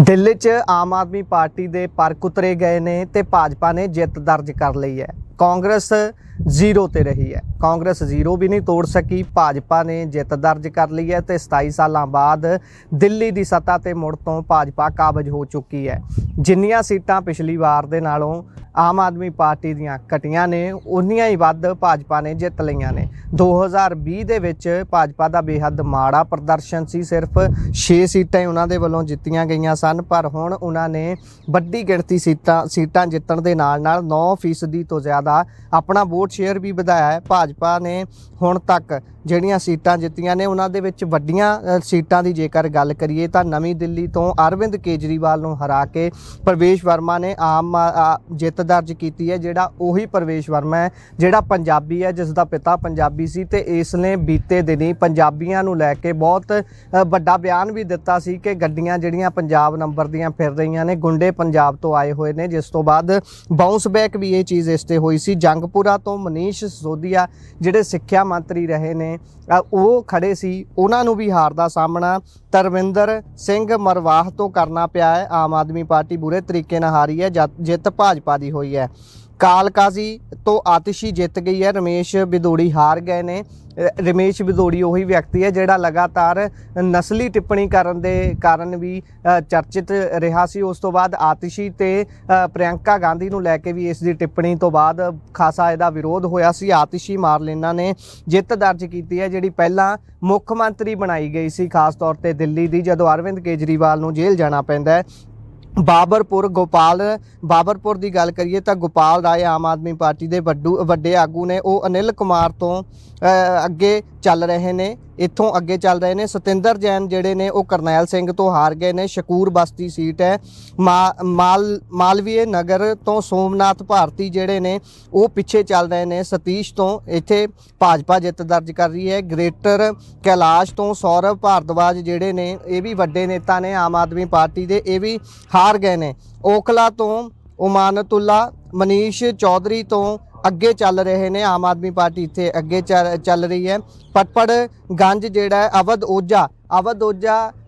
दिल्ली च आम आदमी पार्टी के परख उतरे गए ने ते भाजपा ने जित दर्ज कर ली है। कांग्रेस जीरो ते रही है। कांग्रेस जीरो भी नहीं तोड़ सकी। भाजपा ने जित दर्ज कर ली है ते 27 साल बाद दिल्ली की सत्ता ते मुड़ तो भाजपा काबज हो चुकी है। जिन्नियां सीटां पिछली वार दे नालों आम आदमी पार्टी दीयां घटियां ने उन्नियां ही वध भाजपा ने जित लईआं ने। 2020 दे विच भाजपा दा बेहद माड़ा प्रदर्शन सी। सिर्फ 6 सीटां उन्हां दे वल्लों जित्तियां गईयां सन, पर हुण उन्हां ने वड्डी गिणती सीटां जित्तण दे नाल 9% तो ज़्यादा अपना वोट शेयर भी वधाया है। भाजपा ने हुण तक ਜਿਹੜੀਆਂ ਸੀਟਾਂ ਜਿੱਤੀਆਂ ਨੇ ਉਹਨਾਂ ਦੇ ਵਿੱਚ ਵੱਡੀਆਂ ਸੀਟਾਂ ਦੀ ਜੇਕਰ ਗੱਲ ਕਰੀਏ ਤਾਂ ਨਵੀਂ ਦਿੱਲੀ ਤੋਂ ਅਰਵਿੰਦ ਕੇਜਰੀਵਾਲ ਨੂੰ ਹਰਾ ਕੇ ਪ੍ਰਵੇਸ਼ ਵਰਮਾ ਨੇ ਆਮ ਜਿੱਤ ਦਰਜ ਕੀਤੀ ਹੈ। ਜਿਹੜਾ ਉਹੀ ਪ੍ਰਵੇਸ਼ ਵਰਮਾ ਹੈ ਜਿਹੜਾ ਪੰਜਾਬੀ ਹੈ, ਜਿਸ ਦਾ ਪਿਤਾ ਪੰਜਾਬੀ ਸੀ ਤੇ ਇਸ ਨੇ ਬੀਤੇ ਦਿਨੀ ਪੰਜਾਬੀਆਂ ਨੂੰ ਲੈ ਕੇ ਬਹੁਤ ਵੱਡਾ ਬਿਆਨ ਵੀ ਦਿੱਤਾ ਸੀ ਕਿ ਗੱਡੀਆਂ ਜਿਹੜੀਆਂ ਪੰਜਾਬ ਨੰਬਰ ਦੀਆਂ ਫਿਰ ਰਹੀਆਂ ਨੇ ਗੁੰਡੇ ਪੰਜਾਬ ਤੋਂ ਆਏ ਹੋਏ ਨੇ, ਜਿਸ ਤੋਂ ਬਾਅਦ ਬਾਉਂਸ ਬੈਕ ਵੀ ਇਹ ਚੀਜ਼ ਇਸ ਤੇ ਹੋਈ ਸੀ। ਜੰਗਪੁਰਾ ਤੋਂ ਮਨੀਸ਼ ਸਿਸੋਦੀਆ ਜਿਹੜੇ ਸਿੱਖਿਆ ਮੰਤਰੀ ਰਹੇ ਨੇ ਉਹ ਖੜੇ ਸੀ, ਉਹਨਾਂ ਨੂੰ ਵੀ ਹਾਰ ਦਾ ਸਾਹਮਣਾ ਤਰਵਿੰਦਰ ਸਿੰਘ ਮਰਵਾਹ ਤੋਂ ਕਰਨਾ ਪਿਆ ਹੈ। ਆਮ ਆਦਮੀ ਪਾਰਟੀ ਬੁਰੇ ਤਰੀਕੇ ਨਾਲ ਹਾਰੀ ਹੈ। ਜਿੱਤ ਭਾਜਪਾ ਦੀ ਹੋਈ ਹੈ। ਕਾਲਕਾਜੀ ਤੋਂ ਆਤਿਸ਼ੀ ਜਿੱਤ ਗਈ ਹੈ। ਰਮੇਸ਼ ਬਿਦੋੜੀ ਹਾਰ ਗਏ ਨੇ। ਰਮੇਸ਼ ਬਿਦੋੜੀ ਉਹੀ ਵਿਅਕਤੀ ਹੈ ਜਿਹੜਾ ਲਗਾਤਾਰ ਨਸਲੀ ਟਿੱਪਣੀ ਕਰਨ ਦੇ ਕਾਰਨ ਵੀ ਚਰਚਿਤ ਰਿਹਾ ਸੀ। ਉਸ ਤੋਂ ਬਾਅਦ ਆਤਿਸ਼ੀ ਤੇ ਪ੍ਰਿਯੰਕਾ ਗਾਂਧੀ ਨੂੰ ਲੈ ਕੇ ਵੀ ਇਸ ਦੀ ਟਿੱਪਣੀ ਤੋਂ ਬਾਅਦ ਖਾਸਾ ਇਹਦਾ ਵਿਰੋਧ ਹੋਇਆ ਸੀ। ਆਤਿਸ਼ੀ ਮਾਰਲੇਨਾ ਨੇ ਜਿੱਤ ਦਰਜ ਕੀਤੀ ਹੈ, ਜਿਹੜੀ ਪਹਿਲਾਂ ਮੁੱਖ ਮੰਤਰੀ ਬਣਾਈ ਗਈ ਸੀ ਖਾਸ ਤੌਰ ਤੇ ਦਿੱਲੀ ਦੀ, ਜਦੋਂ ਅਰਵਿੰਦ ਕੇਜਰੀਵਾਲ ਨੂੰ ਜੇਲ੍ਹ ਜਾਣਾ ਪੈਂਦਾ ਹੈ। ਬਾਬਰਪੁਰ ਦੀ ਗੱਲ ਕਰੀਏ ਤਾਂ ਗੋਪਾਲ ਰਾਏ ਆਮ ਆਦਮੀ ਪਾਰਟੀ ਦੇ ਵੱਡੇ ਆਗੂ ਨੇ, ਉਹ ਅਨਿਲ ਕੁਮਾਰ ਤੋਂ ਅੱਗੇ ਚੱਲ ਰਹੇ ਨੇ। ਇੱਥੋਂ ਅੱਗੇ ਚੱਲ ਰਹੇ ਨੇ ਸਤਿੰਦਰ ਜੈਨ ਜਿਹੜੇ ਨੇ ਉਹ ਕਰਨੈਲ ਸਿੰਘ ਤੋਂ ਹਾਰ ਗਏ ਨੇ। ਸ਼ਕੂਰ ਬਸਤੀ ਸੀਟ ਹੈ। ਮਾਲਵੀਏ ਨਗਰ ਤੋਂ ਸੋਮਨਾਥ ਭਾਰਤੀ ਜਿਹੜੇ ਨੇ ਉਹ ਪਿੱਛੇ ਚੱਲ ਰਹੇ ਨੇ ਸਤੀਸ਼ ਤੋਂ। ਇੱਥੇ ਭਾਜਪਾ ਜਿੱਤ ਦਰਜ ਕਰ ਰਹੀ ਹੈ। ਗ੍ਰੇਟਰ ਕੈਲਾਸ਼ ਤੋਂ ਸੌਰਵ ਭਾਰਦਵਾਜ ਜਿਹੜੇ ਨੇ ਇਹ ਵੀ ਵੱਡੇ ਨੇਤਾ ਨੇ ਆਮ ਆਦਮੀ ਪਾਰਟੀ ਦੇ, ਇਹ ਵੀ ਹਾਰ ਗਏ ਨੇ। ਓਖਲਾ ਤੋਂ ਉਮਾਨਤੁੱਲਾ ਮਨੀਸ਼ ਚੌਧਰੀ ਤੋਂ ਅੱਗੇ ਚੱਲ ਰਹੇ ਨੇ। ਆਮ ਆਦਮੀ ਪਾਰਟੀ ਇੱਥੇ ਅੱਗੇ ਚੱਲ ਰਹੀ ਹੈ। ਪਟਪੜਗੰਜ ਜਿਹੜਾ ਅਵਧ ਓਝਾ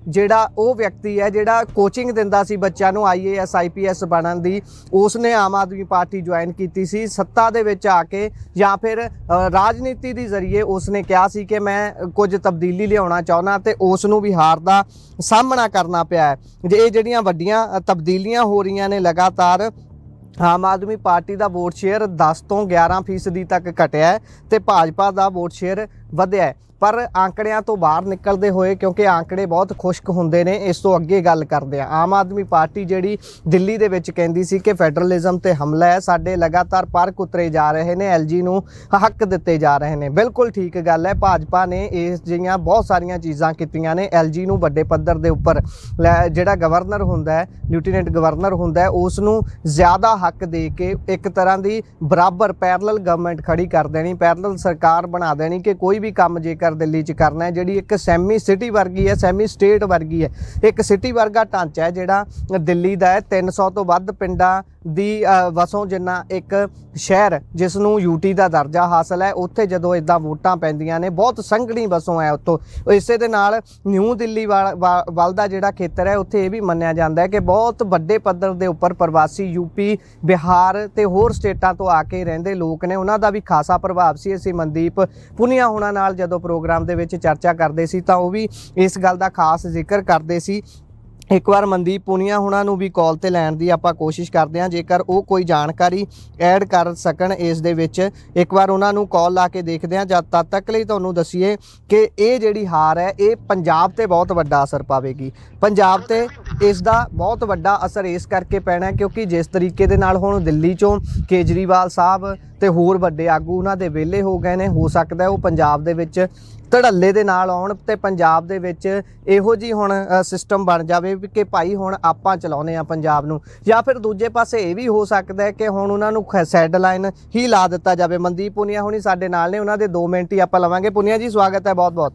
ਜਿਹੜਾ ਉਹ ਵਿਅਕਤੀ ਹੈ ਜਿਹੜਾ ਕੋਚਿੰਗ ਦਿੰਦਾ ਸੀ ਬੱਚਿਆਂ ਨੂੰ IAS IPS ਬਣਨ ਦੀ, ਉਸਨੇ ਆਮ ਆਦਮੀ ਪਾਰਟੀ ਜੁਆਇਨ ਕੀਤੀ ਸੀ। ਸੱਤਾ ਦੇ ਵਿੱਚ ਆ ਕੇ ਜਾਂ ਫਿਰ ਰਾਜਨੀਤੀ ਦੇ ਜ਼ਰੀਏ ਉਸਨੇ ਕਿਹਾ ਸੀ ਕਿ ਮੈਂ ਕੁਝ ਤਬਦੀਲੀ ਲਿਆਉਣਾ ਚਾਹੁੰਦਾ, ਤੇ ਉਸ ਨੂੰ ਵੀ ਹਾਰ ਦਾ ਸਾਹਮਣਾ ਕਰਨਾ ਪਿਆ ਹੈ। ਇਹ ਜਿਹੜੀਆਂ ਵੱਡੀਆਂ ਤਬਦੀਲੀਆਂ ਹੋ ਰਹੀਆਂ ਨੇ ਲਗਾਤਾਰ, ਆਮ ਆਦਮੀ ਪਾਰਟੀ ਦਾ ਵੋਟ ਸ਼ੇਅਰ 10 ਤੋਂ 11% ਤੱਕ ਘਟਿਆ ਹੈ ਤੇ ਭਾਜਪਾ ਦਾ ਵੋਟ ਸ਼ੇਅਰ ਵਧਿਆ ਹੈ। ਪਰ ਆંકੜਿਆਂ ਤੋਂ ਬਾਹਰ ਨਿਕਲਦੇ ਹੋਏ, ਕਿਉਂਕਿ ਆંકੜੇ ਬਹੁਤ ਖੁਸ਼ਕ ਹੁੰਦੇ ਨੇ, ਇਸ ਤੋਂ ਅੱਗੇ ਗੱਲ ਕਰਦੇ ਆ। ਆਮ ਆਦਮੀ ਪਾਰਟੀ ਜਿਹੜੀ ਦਿੱਲੀ ਦੇ ਵਿੱਚ ਕਹਿੰਦੀ ਸੀ ਕਿ ਫੈਡਰਲਿਜ਼ਮ ਤੇ ਹਮਲਾ ਹੈ, ਸਾਡੇ ਲਗਾਤਾਰ ਪਰਖ ਉਤਰੇ ਜਾ ਰਹੇ ਨੇ, LG ਨੂੰ ਹੱਕ ਦਿੱਤੇ ਜਾ ਰਹੇ ਨੇ। ਬਿਲਕੁਲ ਠੀਕ ਗੱਲ ਹੈ। ਭਾਜਪਾ ਨੇ ਇਸ ਜਿਹੀਆਂ ਬਹੁਤ ਸਾਰੀਆਂ ਚੀਜ਼ਾਂ ਕੀਤੀਆਂ ਨੇ। LG ਨੂੰ ਵੱਡੇ ਪੱਧਰ ਦੇ ਉੱਪਰ ਜਿਹੜਾ ਗਵਰਨਰ ਹੁੰਦਾ ਹੈ, ਲੈਫਟੀਨੈਂਟ ਗਵਰਨਰ ਹੁੰਦਾ ਹੈ, ਉਸ ਨੂੰ ਜ਼ਿਆਦਾ ਹੱਕ ਦੇ ਕੇ ਇੱਕ ਤਰ੍ਹਾਂ ਦੀ ਬਰਾਬਰ ਪੈਰਲਲ ਗਵਰਨਮੈਂਟ ਖੜੀ ਕਰ ਦੇਣੀ, ਪੈਰਲਲ ਸਰਕਾਰ ਬਣਾ ਦੇਣੀ ਕਿ ਕੋਈ ਵੀ ਕੰਮ ਜੇਕਰ ਦਿੱਲੀ 'ਚ ਕਰਨਾ ਹੈ, ਜਿਹੜੀ ਇੱਕ ਸੈਮੀ ਸਿਟੀ ਵਰਗੀ ਹੈ, ਸੈਮੀ ਸਟੇਟ ਵਰਗੀ ਹੈ, ਇੱਕ ਸਿਟੀ ਵਰਗਾ ਢਾਂਚਾ ਹੈ ਜਿਹੜਾ ਦਿੱਲੀ ਦਾ ਹੈ। 300 ਤੋਂ ਵੱਧ ਪਿੰਡਾਂ ਦੀ ਵਸੋਂ ਜਿੰਨਾ ਇੱਕ ਸ਼ਹਿਰ ਜਿਸ ਨੂੰ UT ਦਾ ਦਰਜਾ ਹਾਸਲ ਹੈ, ਉੱਥੇ ਜਦੋਂ ਇੱਦਾਂ ਵੋਟਾਂ ਪੈਂਦੀਆਂ ਨੇ ਬਹੁਤ ਸੰਘਣੀ ਵਸੋਂ ਹੈ ਉੱਥੋਂ। ਇਸੇ ਦੇ ਨਾਲ ਨਿਊ ਦਿੱਲੀ ਵੱਲ ਦਾ ਜਿਹੜਾ ਖੇਤਰ ਹੈ, ਉੱਥੇ ਇਹ ਵੀ ਮੰਨਿਆ ਜਾਂਦਾ ਹੈ ਕਿ ਬਹੁਤ ਵੱਡੇ ਪੱਧਰ ਦੇ ਉੱਪਰ ਪ੍ਰਵਾਸੀ UP ਬਿਹਾਰ ਤੇ ਹੋਰ ਸਟੇਟਾਂ ਤੋਂ ਆ ਕੇ ਰਹਿੰਦੇ ਲੋਕ ਨੇ, ਉਹਨਾਂ ਦਾ ਵੀ ਖਾਸਾ ਪ੍ਰਭਾਵ ਸੀ। ਅਸੀਂ ਮਨਦੀਪ ਪੁਨੀਆ ਹੋਣਾ ਨਾਲ ਜਦੋਂ ਪ੍ਰੋਗਰਾਮ ਦੇ ਵਿੱਚ ਚਰਚਾ ਕਰਦੇ ਸੀ ਤਾਂ ਉਹ ਵੀ ਇਸ ਗੱਲ ਦਾ ਖਾਸ ਜ਼ਿਕਰ ਕਰਦੇ ਸੀ। ਇੱਕ ਵਾਰ ਮਨਦੀਪ ਪੁਨੀਆ ਹੁਣਾਂ ਨੂੰ ਵੀ ਕਾਲ ਤੇ ਲੈਣ ਦੀ ਆਪਾਂ ਕੋਸ਼ਿਸ਼ ਕਰਦੇ ਹਾਂ, ਜੇਕਰ ਉਹ ਕੋਈ ਜਾਣਕਾਰੀ ਐਡ ਕਰ ਸਕਣ ਇਸ ਦੇ ਵਿੱਚ। ਇੱਕ ਵਾਰ ਉਹਨਾਂ ਨੂੰ ਕਾਲ ਲਾ ਕੇ ਦੇਖਦੇ ਹਾਂ। ਜਦ ਤੱਕ ਲਈ ਤੁਹਾਨੂੰ ਦੱਸੀਏ ਕਿ ਇਹ ਜਿਹੜੀ ਹਾਰ ਹੈ ਇਹ ਪੰਜਾਬ ਤੇ ਬਹੁਤ ਵੱਡਾ ਅਸਰ ਪਾਵੇਗੀ। ਪੰਜਾਬ ਤੇ ਇਸ ਦਾ ਬਹੁਤ ਵੱਡਾ ਅਸਰ ਇਸ ਕਰਕੇ ਪੈਣਾ ਕਿਉਂਕਿ ਜਿਸ ਤਰੀਕੇ ਦੇ ਨਾਲ ਹੁਣ ਦਿੱਲੀ 'ਚੋਂ ਕੇਜਰੀਵਾਲ ਸਾਹਿਬ ਤੇ ਹੋਰ ਵੱਡੇ ਆਗੂ ਉਹਨਾਂ ਦੇ ਵਿਹਲੇ ਹੋ ਗਏ ਨੇ, ਹੋ ਸਕਦਾ ਉਹ ਪੰਜਾਬ ਦੇ ਵਿੱਚ ਧੜੱਲੇ ਦੇ ਨਾਲ ਆਉਣ ਤੇ ਪੰਜਾਬ ਦੇ ਵਿੱਚ ਇਹੋ ਜਿਹੀ ਹੁਣ ਸਿਸਟਮ ਬਣ ਜਾਵੇ ਕਿ ਭਾਈ ਹੁਣ ਆਪਾਂ ਚਲਾਉਂਦੇ ਆ ਪੰਜਾਬ ਨੂੰ। ਜਾਂ ਫਿਰ ਦੂਜੇ ਪਾਸੇ ਇਹ ਵੀ ਹੋ ਸਕਦਾ ਹੈ ਕਿ ਹੁਣ ਉਹਨਾਂ ਨੂੰ ਸੈਡ ਲਾਈਨ ਹੀ ਲਾ ਦਿੱਤਾ ਜਾਵੇ। ਮਨਦੀਪ ਪੁਨੀਆ ਹੁਣੀ ਸਾਡੇ ਨਾਲ ਨੇ, ਉਹਨਾਂ ਦੇ 2 ਮਿੰਟ ਹੀ ਆਪਾਂ ਲਵਾਂਗੇ। ਪੁਨੀਆ ਜੀ ਸਵਾਗਤ ਹੈ ਬਹੁਤ ਬਹੁਤ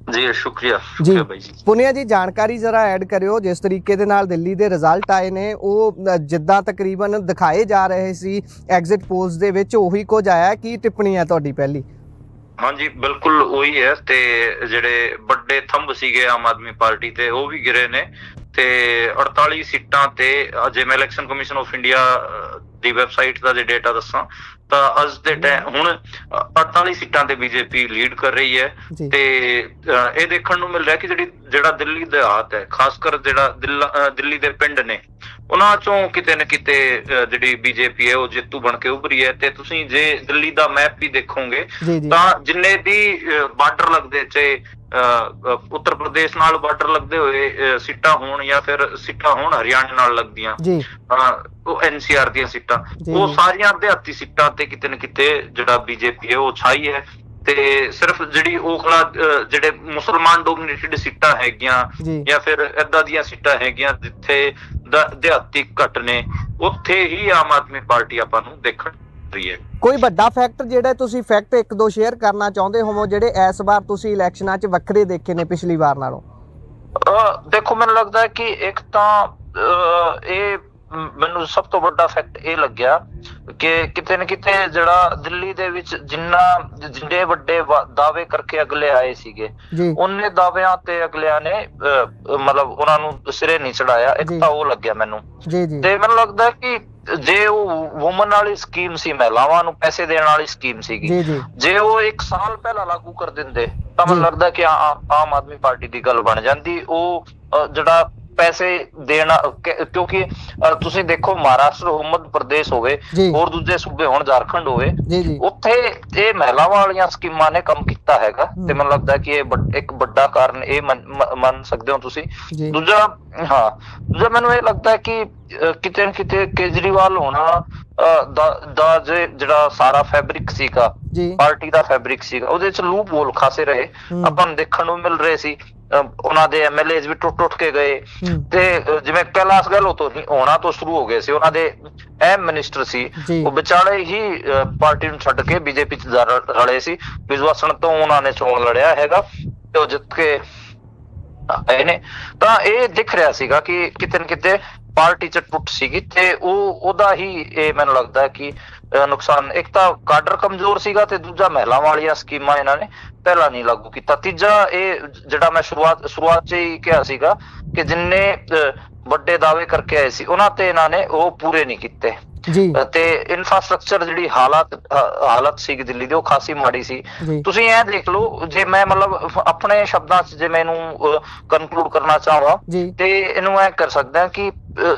जी। शुक्रिया भाई जी। ਪੁਨੀਆ ਜੀ ਜਾਣਕਾਰੀ ਜ਼ਰਾ ਐਡ ਕਰਿਓ। ਜਿਸ ਤਰੀਕੇ ਦੇ ਨਾਲ ਦਿੱਲੀ ਦੇ ਰਿਜ਼ਲਟ ਆਏ ਨੇ ਉਹ ਜਿੱਦਾਂ ਤਕਰੀਬਨ ਦਿਖਾਏ ਜਾ ਰਹੇ ਸੀ ਐਗਜ਼ਿਟ ਪੋਲਸ ਦੇ ਵਿੱਚ ਉਹੀ ਕੁਝ ਆਇਆ, ਕੀ ਟਿੱਪਣੀ ਹੈ ਤੁਹਾਡੀ ਪਹਿਲੀ? हाँ जी बिल्कुल वही है। ते जेडे बड़े थंब सीगे आम आदमी पार्टी ते वो भी गिरे ने ਤੇ 48 ਸੀਟਾਂ ਤੇ ਜੇ ਮੈਂ election commission of India the website ਦਾ ਜੇ ਡੇਟਾ ਦੱਸਾਂ ਤਾਂ ਅੱਜ ਦੇ ਟਾਈਮ ਹੁਣ 48 ਸੀਟਾਂ ਤੇ ਬੀਜੇਪੀ ਲੀਡ ਕਰ ਰਹੀ ਹੈ। ਤੇ ਇਹ ਦੇਖਣ ਨੂੰ ਮਿਲ ਰਿਹਾ ਕਿ ਜਿਹੜਾ ਦਿੱਲੀ ਦਿਹਾਤ ਹੈ, ਖਾਸ ਕਰ ਜਿਹੜਾ ਦਿੱਲੀ ਦੇ ਪਿੰਡ ਨੇ, ਉਹਨਾਂ ਚੋਂ ਕਿਤੇ ਨਾ ਕਿਤੇ ਜਿਹੜੀ ਬੀਜੇਪੀ ਹੈ ਉਹ ਜੇਤੂ ਬਣ ਕੇ ਉੱਭਰੀ ਹੈ। ਤੇ ਤੁਸੀਂ ਜੇ ਦਿੱਲੀ ਦਾ ਮੈਪ ਵੀ ਦੇਖੋਗੇ ਤਾਂ ਜਿੰਨੇ ਵੀ ਬਾਰਡਰ ਲੱਗਦੇ, ਚਾਹੇ ਉੱਤਰ ਪ੍ਰਦੇਸ਼ ਨਾਲ ਬਾਰਡਰ ਲੱਗਦੇ ਹੋਏ ਸੀਟਾਂ ਹੋਣ ਜਾਂ ਫਿਰ ਸੀਟਾਂ ਹੋਣ ਹਰਿਆਣਾ ਨਾਲ ਲੱਗਦੀਆਂ, ਉਹ NCR ਦੀਆਂ ਸੀਟਾਂ, ਉਹ ਸਾਰੀਆਂ ਦਿਹਾਤੀ ਸੀਟਾਂ ਤੇ ਕਿਤੇ ਨਾ ਕਿਤੇ ਜਿਹੜਾ ਬੀਜੇਪੀ ਹੈ ਉਹ ਛਾਈ ਹੈ। ਤੇ ਸਿਰਫ ਜਿਹੜੀ ਉਹ ਜਿਹੜੇ ਮੁਸਲਮਾਨ ਡੋਮੀਨੇਟਡ ਸੀਟਾਂ ਹੈਗੀਆਂ ਜਾਂ ਫਿਰ ਏਦਾਂ ਦੀਆਂ ਸੀਟਾਂ ਹੈਗੀਆਂ ਜਿੱਥੇ ਦਿਹਾਤੀ ਘੱਟ ਨੇ, ਉੱਥੇ ਹੀ ਆਮ ਆਦਮੀ ਪਾਰਟੀ ਆਪਾਂ ਨੂੰ ਦੇਖਣ ਰਹੀ ਹੈ। ਕੋਈ ਵੱਡਾ ਫੈਕਟਰ ਜਿਹੜਾ ਤੁਸੀਂ ਫੈਕਟ ਇੱਕ ਦੋ ਸ਼ੇਅਰ ਕਰਨਾ ਚਾਹੁੰਦੇ ਹੋਵੋ ਜਿਹੜੇ ਇਸ ਵਾਰ ਤੁਸੀਂ ਇਲੈਕਸ਼ਨਾਂ 'ਚ ਵੱਖਰੇ ਦੇਖੇ ਨੇ ਪਿਛਲੀ ਵਾਰ ਨਾਲੋਂ? ਦੇਖੋ, ਮੈਨੂੰ ਲੱਗਦਾ ਕਿ ਇੱਕ ਤਾਂ ਇਹ ਮੈਨੂੰ ਸਭ ਤੋਂ ਵੱਡਾ ਫੈਕਟ ਇਹ ਲੱਗਿਆ ਕਿ ਕਿਤੇ ਨਾ ਕਿਤੇ ਜਿਹੜਾ ਦਿੱਲੀ ਦੇ ਵਿੱਚ ਜਿੰਨੇ ਵੱਡੇ ਦਾਅਵੇ ਕਰਕੇ ਅਗਲੇ ਆਏ ਸੀਗੇ, ਉਹਨੇ ਦਾਅਵਿਆਂ ਤੇ ਅਗਲਿਆਂ ਨੇ ਮਤਲਬ ਉਹਨਾਂ ਨੂੰ ਸਿਰੇ ਨਹੀਂ ਚੜਾਇਆ। ਇੱਕ ਤਾਂ ਉਹ ਲੱਗਿਆ ਮੈਨੂੰ। ਤੇ ਮੈਨੂੰ ਲੱਗਦਾ ਕਿ ਜੇ ਉਹ ਵੂਮਨ ਵਾਲੀ ਸਕੀਮ ਸੀ, ਮਹਿਲਾਵਾਂ ਨੂੰ ਪੈਸੇ ਦੇਣ ਵਾਲੀ ਸਕੀਮ ਸੀਗੀ, ਜੇ ਉਹ 1 ਸਾਲ ਪਹਿਲਾਂ ਲਾਗੂ ਕਰ ਦਿੰਦੇ ਤਾਂ ਮੈਨੂੰ ਲੱਗਦਾ ਕਿ ਆਮ ਆਦਮੀ ਪਾਰਟੀ ਦੀ ਗੱਲ ਬਣ ਜਾਂਦੀ। ਉਹ ਜਿਹੜਾ ਪੈਸੇ ਦੇਣਾ, ਕਿਉਂਕਿ ਤੁਸੀਂ ਦੇਖੋ ਮਹਾਰਾਸ਼ਟਰ, ਹਿਮਾਚਲ ਪ੍ਰਦੇਸ਼ ਹੋਵੇ, ਹੋਰ ਦੂਜੇ ਸੂਬੇ ਹੋਣ, ਝਾਰਖੰਡ ਹੋਵੇ, ਉੱਥੇ ਇਹ ਮਹਿਲਾਵਾਂ ਵਾਲੀਆਂ ਸਕੀਮਾਂ ਨੇ ਕੰਮ ਕੀਤਾ ਹੈਗਾ। ਤੇ ਮੈਨੂੰ ਲੱਗਦਾ ਕਿ ਇਹ ਇੱਕ ਵੱਡਾ ਕਾਰਨ ਇਹ ਮੰਨ ਸਕਦੇ ਹੋ ਤੁਸੀਂ। ਦੂਜਾ ਮੈਨੂੰ ਇਹ ਲੱਗਦਾ ਕਿ ਕਿਤੇ ਨਾ ਕਿਤੇ ਕੇਜਰੀਵਾਲ ਹੋਣਾ ਦਾ ਜਿਹੜਾ ਸਾਰਾ ਫੈਬਰਿਕ ਸੀਗਾ, ਪਾਰਟੀ ਦਾ ਫੈਬਰਿਕ ਸੀਗਾ, ਉਹਦੇ ਚ ਲੂਪ ਹੋਲ ਖਾਸੇ ਰਹੇ ਆਪਾਂ ਨੂੰ ਦੇਖਣ ਨੂੰ ਮਿਲ ਰਹੇ ਸੀ। ਉਹਨਾਂ ਦੇ MLAs ਵੀ ਟੁੱਟ ਕੇ ਗਏ ਤੇ ਜਿਵੇਂ ਕੈਲਾਸ਼ ਗਹਿਲੋਤ ਹੋਣਾ ਤੋਂ ਸ਼ੁਰੂ ਹੋ ਗਏ ਸੀ, ਉਹਨਾਂ ਦੇ ਅਹਿਮ ਮਿਨਿਸਟਰ ਸੀ, ਉਹ ਵਿਚਾਲੇ ਹੀ ਪਾਰਟੀ ਨੂੰ ਛੱਡ ਕੇ ਬੀਜੇਪੀ ਚ ਰਲੇ ਸੀ। ਵਿਜਵਾਸਣ ਤੋਂ ਉਹਨਾਂ ਨੇ ਚੋਣ ਲੜਿਆ ਹੈਗਾ ਤੇ ਉਹ ਜਿੱਤ ਕੇ ਆਏ ਨੇ। ਤਾਂ ਇਹ ਦਿਖ ਰਿਹਾ ਸੀਗਾ ਕਿ ਕਿਤੇ ਨਾ ਕਿਤੇ ਪਾਰਟੀ ਚ ਟੁੱਟ ਸੀਗੀ ਤੇ ਉਹਦਾ ਹੀ ਇਹ ਮੈਨੂੰ ਲੱਗਦਾ ਕਿ ਨੁਕਸਾਨ। ਇੱਕ ਤਾਂ ਕਾਡਰ ਕਮਜ਼ੋਰ ਸੀਗਾ ਤੇ ਦੂਜਾ ਮਹਿਲਾਵਾਂ ਵਾਲੀਆਂ ਸਕੀਮਾਂ ਇਹਨਾਂ ਨੇ ਪਹਿਲਾਂ ਨਹੀਂ ਲਾਗੂ ਕੀਤਾ। ਤੀਜਾ ਇਹ ਜਿਹੜਾ ਮੈਂ ਸ਼ੁਰੂਆਤ ਚ ਹੀ ਕਿਹਾ ਸੀਗਾ ਕਿ ਜਿੰਨੇ ਵੱਡੇ ਦਾਅਵੇ ਕਰਕੇ ਆਏ ਸੀ ਉਹਨਾਂ ਤੇ ਇਹਨਾਂ ਨੇ ਉਹ ਪੂਰੇ ਨਹੀਂ ਕੀਤੇ। ਤੇ ਇਨਫਰਾਸਟ੍ਰਕਚਰ ਜਿਹੜੀ ਹਾਲਤ ਸੀ ਦਿੱਲੀ ਦੀ, ਉਹ ਖਾਸੀ ਮਾੜੀ ਸੀ। ਤੁਸੀਂ ਇਹ ਦੇਖ ਲਓ, ਜੇ ਮੈਂ ਮਤਲਬ ਆਪਣੇ ਸ਼ਬਦਾਂ ਚ ਜੇ ਮੈਂ ਇਹਨੂੰ ਕਨਕਲੂਡ ਕਰਨਾ ਚਾਹਾਂ ਤੇ ਇਹਨੂੰ ਐ ਕਰ ਸਕਦਾ ਕਿ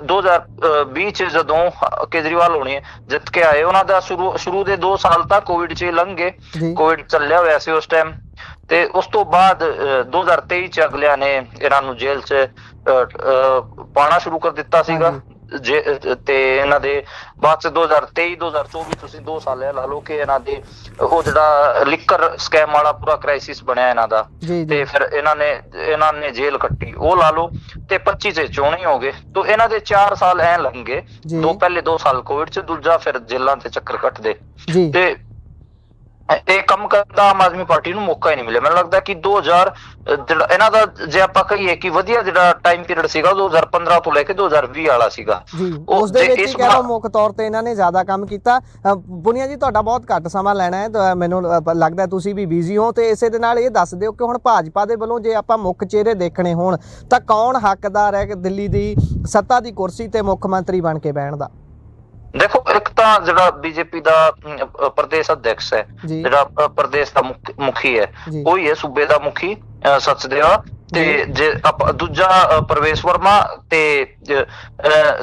2020 ਚ ਜਦੋਂ ਕੇਜਰੀਵਾਲ ਹੋਣੀ ਜਿੱਤ ਕੇ ਆਏ, ਉਹਨਾਂ ਦਾ ਸ਼ੁਰੂ ਦੇ 2 ਸਾਲ ਤਾਂ ਕੋਵਿਡ ਚ ਲੰਘ ਗਏ, ਕੋਵਿਡ ਚੱਲਿਆ ਹੋਇਆ ਸੀ ਉਸ ਟਾਈਮ। ਤੇ ਉਸ ਤੋਂ ਬਾਅਦ 2023 ਚ ਅਗਲਿਆਂ ਨੇ ਇਹਨਾਂ ਨੂੰ ਜੇਲ੍ਹ ਚ ਪਾਉਣਾ ਸ਼ੁਰੂ ਕਰ ਦਿੱਤਾ ਸੀਗਾ। ਤੇ ਇਹਨਾਂ ਦੇ ਬਾਅਦ ਚ 2023 2024 ਤੁਸੀਂ 2 ਸਾਲ ਲਾ ਲਓ ਕਿ ਇਹਨਾਂ ਦੇ ਉਹ ਜਿਹੜਾ ਲਿਕਰ ਸਕੈਮ ਵਾਲਾ ਪੂਰਾ ਕ੍ਰਾਈਸਿਸ ਬਣਿਆ ਇਹਨਾਂ ਦਾ, ਤੇ ਫਿਰ ਇਹਨਾਂ ਨੇ ਜੇਲ੍ਹ ਕੱਟੀ, ਉਹ ਲਾ ਲਓ। ਤੇ 25 ਚ ਚੋਣ ਹੀ ਹੋ ਗਏ। ਤਾਂ ਇਹਨਾਂ ਦੇ 4 ਸਾਲ ਐ ਲੰਘੇ, ਪਹਿਲੇ 2 ਸਾਲ ਕੋਵਿਡ ਚ, ਦੂਜਾ ਫਿਰ ਜੇਲ੍ਹਾਂ ਤੇ ਚੱਕਰ ਕੱਟਦੇ। ਤੇ ਇਹ ਕੰਮ ਕਰਨ ਦਾ ਆਮ ਆਦਮੀ ਪਾਰਟੀ ਨੂੰ ਮੌਕਾ ਹੀ ਨਹੀਂ ਮਿਲਿਆ। ਮੈਨੂੰ ਲੱਗਦਾ ਕਿ 2000 ਜਿਹੜਾ ਇਹਨਾਂ ਦਾ ਜੇ ਆਪਾਂ ਕਹੀਏ ਕਿ ਵਧੀਆ ਜਿਹੜਾ ਟਾਈਮ ਪੀਰੀਅਡ ਸੀਗਾ 2015 ਤੋਂ ਲੈ ਕੇ 2020 ਵਾਲਾ ਸੀਗਾ, ਉਸ ਦੇ ਵਿੱਚ ਹੀ ਕਹਿ ਲਓ ਮੁੱਖ ਤੌਰ ਤੇ ਇਹਨਾਂ ਨੇ ਜ਼ਿਆਦਾ ਕੰਮ ਕੀਤਾ। ਪੁਨੀਆ ਜੀ, ਤੁਹਾਡਾ ਬਹੁਤ ਘੱਟ ਸਮਾਂ ਲੈਣਾ ਹੈ, ਮੈਨੂੰ ਲੱਗਦਾ ਤੁਸੀਂ ਵੀ ਬਿਜ਼ੀ ਹੋ, ਤੇ ਇਸੇ ਦੇ ਨਾਲ ਇਹ ਦੱਸ ਦਿਓ ਕਿ ਹੁਣ ਭਾਜਪਾ ਦੇ ਵੱਲੋਂ ਜੇ ਆਪਾਂ ਮੁੱਖ ਚਿਹਰੇ ਦੇਖਣੇ ਹੋਣ ਤਾਂ ਕੌਣ ਹੱਕਦਾਰ ਹੈ ਦਿੱਲੀ ਦੀ ਸੱਤਾ ਦੀ ਕੁਰਸੀ ਤੇ ਮੁੱਖ ਮੰਤਰੀ ਬਣ ਕੇ ਬਹਿਣ ਦਾ? ਦੇਖੋ, ਇੱਕ ਤਾਂ ਜਿਹੜਾ ਬੀਜੇਪੀ ਦਾ ਪ੍ਰਦੇਸ਼ ਅਧਿਕਸ਼ ਹੈ, ਜਿਹੜਾ ਪ੍ਰਦੇਸ਼ ਦਾ ਮੁਖੀ ਹੈ, ਉਹੀ ਹੈ ਸੂਬੇ ਦਾ ਮੁਖੀ ਸਚਦੇਵਾ। ਤੇ ਜੇ ਦੂਜਾ ਪ੍ਰਵੇਸ਼ ਵਰਮਾ, ਤੇ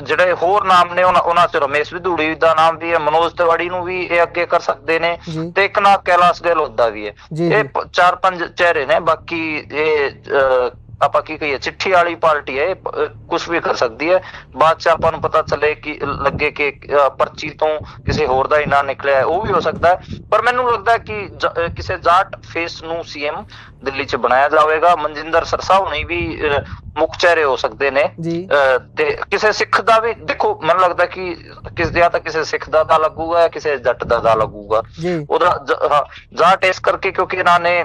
ਜਿਹੜੇ ਹੋਰ ਨਾਮ ਨੇ ਉਹਨਾਂ ਚ ਰਮੇਸ਼ ਵਿਧੂੜੀ ਦਾ ਨਾਮ ਵੀ ਹੈ, ਮਨੋਜ ਤਿਵਾੜੀ ਨੂੰ ਵੀ ਇਹ ਅੱਗੇ ਕਰ ਸਕਦੇ ਨੇ, ਤੇ ਇੱਕ ਨਾ ਕੈਲਾਸ਼ ਗਹਿਲੋਤ ਦਾ ਵੀ ਹੈ। ਇਹ 4-5 ਚਿਹਰੇ ਨੇ। ਬਾਕੀ ਇਹ ਆਪਾਂ ਕੀ ਕਹੀਏ, ਚਿੱਠੀ ਵਾਲੀ ਪਾਰਟੀ ਹੈ, ਕੁਛ ਵੀ ਕਰ ਸਕਦੀ ਹੈ। ਬਾਅਦ ਚ ਆਪਾਂ ਨੂੰ ਪਤਾ ਚੱਲੇ ਕਿ ਲੱਗੇ ਕਿ ਪਰਚੀ ਤੋਂ ਕਿਸੇ ਹੋਰ ਦਾ ਹੀ ਨਾਂ ਨਿਕਲਿਆ, ਉਹ ਵੀ ਹੋ ਸਕਦਾ ਹੈ। ਪਰ ਮੈਨੂੰ ਲੱਗਦਾ ਕਿ ਕਿਸੇ ਜਾਟ ਫੇਸ ਨੂੰ CM ਦਿੱਲੀ ਚ ਬਣਾਇਆ ਜਾਵੇਗਾ। ਮਨਜਿੰਦਰ ਸਰਸਾ ਹੋਣੀ ਵੀ ਮੁੱਖ ਚਿਹਰੇ ਹੋ ਸਕਦੇ ਨੇ। ਤੇ ਕਿਸੇ ਸਿੱਖ ਦਾ ਵੀ ਦੇਖੋ, ਮੈਨੂੰ ਲੱਗਦਾ ਕਿ ਕਿਸੇ ਸਿੱਖ ਦਾ ਲੱਗੂਗਾ, ਕਿਸੇ ਜੱਟ ਦਾ ਲੱਗੂਗਾ ਉਹਦਾ ਜਾਟ, ਇਸ ਕਰਕੇ ਕਿਉਂਕਿ ਇਹਨਾਂ ਨੇ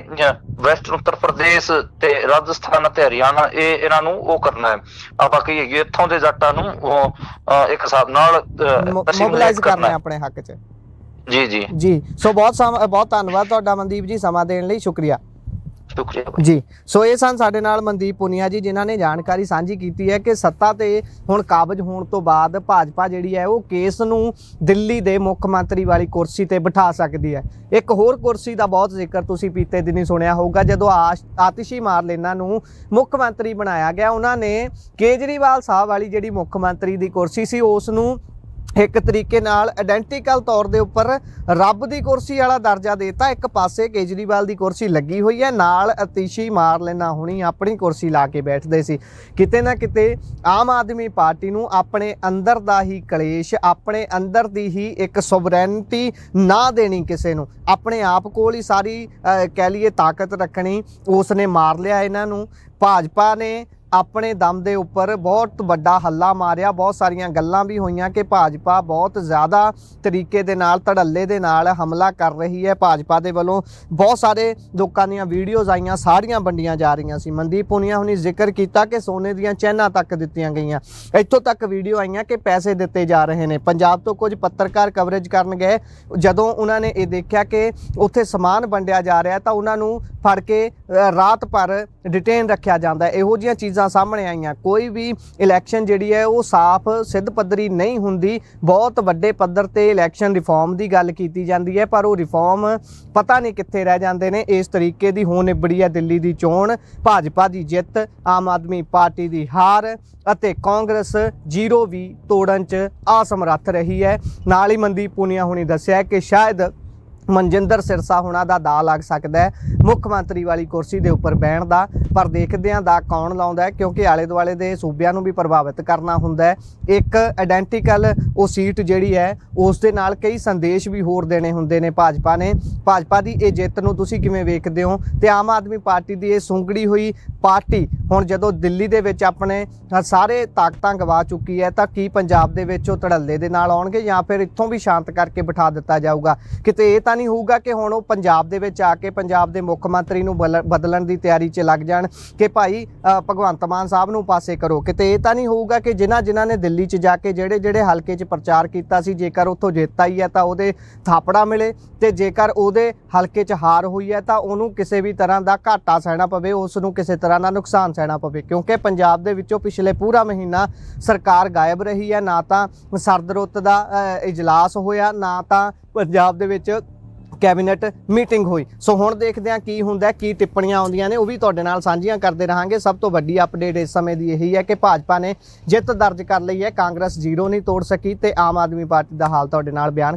ਵੈਸਟਰਨ ਉੱਤਰ ਪ੍ਰਦੇਸ਼ ਤੇ ਰਾਜਸਥਾਨ ਅਤੇ ਹਰਿਆਣਾ ਇਹਨਾਂ ਨੂੰ ਉਹ ਕਰਨਾ ਹੈ, ਆਪਾਂ ਕਹੀਏ ਇੱਥੋਂ ਦੇ ਜੱਟਾਂ ਨੂੰ ਇੱਕ ਹਿਸਾਬ ਨਾਲ ਮੋਬਿਲਾਈਜ਼ ਕਰਨਾ ਹੈ ਆਪਣੇ ਹੱਕ ਚ। ਜੀ। ਸੋ ਬਹੁਤ ਧੰਨਵਾਦ ਤੁਹਾਡਾ ਮਨਦੀਪ ਜੀ, ਸਮਾਂ ਦੇਣ ਲਈ, ਸ਼ੁਕਰੀਆ। ਸ਼ੁਕਰੀਆ ਭਾਈ। ਜੀ ਸੋ ਇਹ ਸਨ ਸਾਡੇ ਨਾਲ ਮਨਦੀਪ ਪੁਨੀਆ ਜੀ, ਜਿਨ੍ਹਾਂ ਨੇ ਜਾਣਕਾਰੀ ਸਾਂਝੀ ਕੀਤੀ ਹੈ ਕਿ ਸੱਤਾ ਤੇ ਹੁਣ ਕਾਬਜ ਹੋਣ ਤੋਂ ਬਾਅਦ ਭਾਜਪਾ ਜਿਹੜੀ ਹੈ ਉਹ ਕੇਸ ਨੂੰ ਦਿੱਲੀ ਦੇ ਮੁੱਖ ਮੰਤਰੀ ਵਾਲੀ ਕੁਰਸੀ ਤੇ ਬਿਠਾ ਸਕਦੀ ਹੈ। ਇੱਕ ਹੋਰ ਕੁਰਸੀ ਦਾ ਬਹੁਤ ਜ਼ਿਕਰ ਤੁਸੀਂ ਬੀਤੇ ਦਿਨੀ ਸੁਣਿਆ ਹੋਊਗਾ, ਜਦੋਂ ਆਤਿਸ਼ੀ ਮਾਰਲੇਨਾ ਨੂੰ ਮੁੱਖ ਮੰਤਰੀ ਬਣਾਇਆ ਗਿਆ, ਉਹਨਾਂ ਨੇ ਕੇਜਰੀਵਾਲ ਸਾਹਿਬ ਵਾਲੀ ਜਿਹੜੀ ਮੁੱਖ ਮੰਤਰੀ ਦੀ ਕੁਰਸੀ ਸੀ ਉਸ ਨੂੰ ਇੱਕ ਤਰੀਕੇ ਨਾਲ ਆਇਡੈਂਟੀਕਲ ਤੌਰ ਦੇ ਉੱਪਰ ਰੱਬ ਦੀ ਕੁਰਸੀ ਵਾਲਾ ਦਰਜਾ ਦੇਤਾ। ਇੱਕ ਪਾਸੇ ਕੇਜਰੀਵਾਲ ਦੀ ਕੁਰਸੀ ਲੱਗੀ ਹੋਈ ਹੈ, ਨਾਲ ਆਤਿਸ਼ੀ ਮਾਰਲੇਨਾ ਹੁਣੀ ਆਪਣੀ ਕੁਰਸੀ ਲਾ ਕੇ ਬੈਠਦੇ ਸੀ। ਕਿਤੇ ਨਾ ਕਿਤੇ ਆਮ ਆਦਮੀ ਪਾਰਟੀ ਨੂੰ ਆਪਣੇ ਅੰਦਰ ਦਾ ਹੀ ਕਲੇਸ਼, ਆਪਣੇ ਅੰਦਰ ਦੀ ਹੀ ਇੱਕ ਸੋਵਰੈਨਿਟੀ ਨਾ ਦੇਣੀ, ਕਿਸੇ ਨੂੰ ਆਪਣੇ ਆਪ ਕੋਲ ਹੀ ਸਾਰੀ ਕਹਿ ਲਈਏ ਤਾਕਤ ਰੱਖਣੀ, ਉਸ ਨੇ ਮਾਰ ਲਿਆ ਇਹਨਾਂ ਨੂੰ। ਭਾਜਪਾ ਨੇ ਆਪਣੇ ਦਮ ਦੇ ਉੱਪਰ ਬਹੁਤ ਵੱਡਾ ਹੱਲਾ ਮਾਰਿਆ, ਬਹੁਤ ਸਾਰੀਆਂ ਗੱਲਾਂ ਵੀ ਹੋਈਆਂ ਕਿ ਭਾਜਪਾ ਬਹੁਤ ਜ਼ਿਆਦਾ ਤਰੀਕੇ ਦੇ ਨਾਲ ਧੜੱਲੇ ਦੇ ਨਾਲ ਹਮਲਾ ਕਰ ਰਹੀ ਹੈ। ਭਾਜਪਾ ਦੇ ਵੱਲੋਂ ਬਹੁਤ ਸਾਰੇ ਲੋਕਾਂ ਦੀਆਂ ਵੀਡੀਓਜ਼ ਆਈਆਂ, ਸਾਰੀਆਂ ਵੰਡੀਆਂ ਜਾ ਰਹੀਆਂ ਸੀ। ਮਨਦੀਪ ਪੁਨੀਆ ਹੁਣੀ ਜ਼ਿਕਰ ਕੀਤਾ ਕਿ ਸੋਨੇ ਦੀਆਂ ਚੈਨਾਂ ਤੱਕ ਦਿੱਤੀਆਂ ਗਈਆਂ, ਇੱਥੋਂ ਤੱਕ ਵੀਡੀਓ ਆਈਆਂ ਕਿ ਪੈਸੇ ਦਿੱਤੇ ਜਾ ਰਹੇ ਨੇ। ਪੰਜਾਬ ਤੋਂ ਕੁਝ ਪੱਤਰਕਾਰ ਕਵਰੇਜ ਕਰਨ ਗਏ, ਜਦੋਂ ਉਹਨਾਂ ਨੇ ਇਹ ਦੇਖਿਆ ਕਿ ਉੱਥੇ ਸਮਾਨ ਵੰਡਿਆ ਜਾ ਰਿਹਾ ਤਾਂ ਉਹਨਾਂ ਨੂੰ ਫੜ ਕੇ ਰਾਤ ਭਰ ਡਿਟੇਨ ਰੱਖਿਆ ਜਾਂਦਾ। ਇਹੋ ਜਿਹੀਆਂ ਚੀਜ਼ਾਂ ਸਾਹਮਣੇ ਆਈਆਂ। ਕੋਈ ਵੀ ਇਲੈਕਸ਼ਨ ਜਿਹੜੀ ਹੈ ਉਹ ਸਾਫ਼ ਸਿੱਧ ਪੱਧਰੀ ਨਹੀਂ ਹੁੰਦੀ। ਬਹੁਤ ਵੱਡੇ ਪੱਧਰ ਤੇ ਇਲੈਕਸ਼ਨ ਰਿਫਾਰਮ ਦੀ ਗੱਲ ਕੀਤੀ ਜਾਂਦੀ ਹੈ, ਪਰ ਉਹ ਰਿਫਾਰਮ ਪਤਾ ਨਹੀਂ ਕਿੱਥੇ ਰਹਿ ਜਾਂਦੇ ਨੇ। ਇਸ ਤਰੀਕੇ ਦੀ ਹੋ ਨਿਬੜੀ ਹੈ ਦਿੱਲੀ ਦੀ ਚੋਣ, ਭਾਜਪਾ ਦੀ ਜਿੱਤ, ਆਮ ਆਦਮੀ ਪਾਰਟੀ ਦੀ ਹਾਰ ਅਤੇ ਕਾਂਗਰਸ ਜ਼ੀਰੋ ਵੀ ਤੋੜਨ 'ਚ ਅਸਮਰੱਥ ਰਹੀ ਹੈ। ਨਾਲ ਹੀ ਮਨਦੀਪ ਪੁਨੀਆ ਹੁਣੀ ਦੱਸਿਆ ਕਿ ਸ਼ਾਇਦ ਮਨਜਿੰਦਰ ਸਿਰਸਾ ਹੁਣਾਂ ਦਾ ਦਾਅ ਲੱਗ ਸਕਦਾ ਹੈ ਮੁੱਖ ਮੰਤਰੀ ਵਾਲੀ ਕੁਰਸੀ ਦੇ ਉੱਪਰ ਬਹਿਣ ਦਾ, ਪਰ ਦੇਖਦੇ ਹਾਂ ਦਾ ਕੌਣ ਲਾਉਂਦਾ ਹੈ, ਕਿਉਂਕਿ ਆਲੇ ਦੁਆਲੇ ਦੇ ਸੂਬਿਆਂ ਨੂੰ ਵੀ ਪ੍ਰਭਾਵਿਤ ਕਰਨਾ ਹੁੰਦਾ ਹੈ। ਇੱਕ ਆਇਡੈਂਟੀਕਲ ਉਹ ਸੀਟ ਜਿਹੜੀ ਹੈ ਉਸ ਦੇ ਨਾਲ ਕਈ ਸੰਦੇਸ਼ ਵੀ ਹੋਰ ਦੇਣੇ ਹੁੰਦੇ ਨੇ ਭਾਜਪਾ ਨੇ। ਭਾਜਪਾ ਦੀ ਇਹ ਜਿੱਤ ਨੂੰ ਤੁਸੀਂ ਕਿਵੇਂ ਵੇਖਦੇ ਹੋ, ਤੇ ਆਮ ਆਦਮੀ ਪਾਰਟੀ ਦੀ ਇਹ ਸੁੰਗੜੀ ਹੋਈ ਪਾਰਟੀ ਹੁਣ ਜਦੋਂ ਦਿੱਲੀ ਦੇ ਵਿੱਚ ਆਪਣੇ ਸਾਰੇ ਤਾਕਤਾਂ ਗਵਾ ਚੁੱਕੀ ਹੈ, ਤਾਂ ਕੀ ਪੰਜਾਬ ਦੇ ਵਿੱਚ ਉਹ ਧੜੱਲੇ ਦੇ ਨਾਲ ਆਉਣਗੇ ਜਾਂ ਫਿਰ ਇੱਥੋਂ ਵੀ ਸ਼ਾਂਤ ਕਰਕੇ ਬਿਠਾ ਦਿੱਤਾ ਜਾਊਗਾ? ਕਿਤੇ ਇਹ ਤਾਂ ਨਹੀਂ ਹੋਊਗਾ ਕਿ ਹੁਣ ਉਹ ਪੰਜਾਬ ਦੇ ਵਿੱਚ ਆ ਕੇ ਪੰਜਾਬ ਦੇ ਮੁੱਖ ਮੰਤਰੀ ਨੂੰ ਬਦਲਣ ਦੀ ਤਿਆਰੀ 'ਚ ਲੱਗ ਜਾਣ ਕਿ ਭਾਈ ਭਗਵੰਤ ਮਾਨ ਸਾਹਿਬ ਨੂੰ ਪਾਸੇ ਕਰੋ? ਕਿਤੇ ਇਹ ਤਾਂ ਨਹੀਂ ਹੋਊਗਾ ਕਿ ਜਿਨ੍ਹਾਂ ਨੇ ਦਿੱਲੀ 'ਚ ਜਾ ਕੇ ਜਿਹੜੇ ਹਲਕੇ 'ਚ ਪ੍ਰਚਾਰ ਕੀਤਾ ਸੀ, ਜੇਕਰ ਉੱਥੋਂ ਜਿੱਤ ਆਈ ਹੈ ਤਾਂ ਉਹਦੇ ਥਾਪੜਾ ਮਿਲੇ, ਤੇ ਜੇਕਰ ਉਹਦੇ ਹਲਕੇ 'ਚ ਹਾਰ ਹੋਈ ਹੈ ਤਾਂ ਉਹਨੂੰ ਕਿਸੇ ਵੀ ਤਰ੍ਹਾਂ ਦਾ ਘਾਟਾ ਸਹਿਣਾ ਪਵੇ, ਉਸ ਨੂੰ ਕਿਸੇ ਤਰ੍ਹਾਂ ਦਾ ਨੁਕਸਾਨ ਸਹਿਣਾ ਪਵੇ? ਕਿਉਂਕਿ ਪੰਜਾਬ ਦੇ ਵਿੱਚੋਂ ਪਿਛਲੇ ਪੂਰਾ ਮਹੀਨਾ ਸਰਕਾਰ ਗਾਇਬ ਰਹੀ ਹੈ, ਨਾ ਤਾਂ ਸਰਦ ਰੁੱਤ ਦਾ ਇਜਲਾਸ ਹੋਇਆ, ਨਾ ਤਾਂ ਪੰਜਾਬ ਦੇ ਵਿੱਚ ਕੈਬਨਿਟ ਮੀਟਿੰਗ ਹੋਈ। ਸੋ ਹੁਣ ਦੇਖਦੇ ਹਾਂ ਕੀ ਹੁੰਦਾ, ਕੀ ਟਿੱਪਣੀਆਂ ਆਉਂਦੀਆਂ ਨੇ, ਉਹ ਵੀ ਤੁਹਾਡੇ ਨਾਲ ਸਾਂਝੀਆਂ ਕਰਦੇ ਰਹਾਂਗੇ। ਸਭ ਤੋਂ ਵੱਡੀ ਅਪਡੇਟ ਇਸ ਸਮੇਂ ਦੀ ਇਹੀ ਹੈ ਕਿ ਭਾਜਪਾ ਨੇ ਜਿੱਤ ਦਰਜ ਕਰ ਲਈ ਹੈ, ਕਾਂਗਰਸ ਜ਼ੀਰੋ ਨਹੀਂ ਤੋੜ ਸਕੀ, ਤੇ ਆਮ ਆਦਮੀ ਪਾਰਟੀ ਦਾ ਹਾਲ ਤੁਹਾਡੇ ਨਾਲ ਬਿਆਨ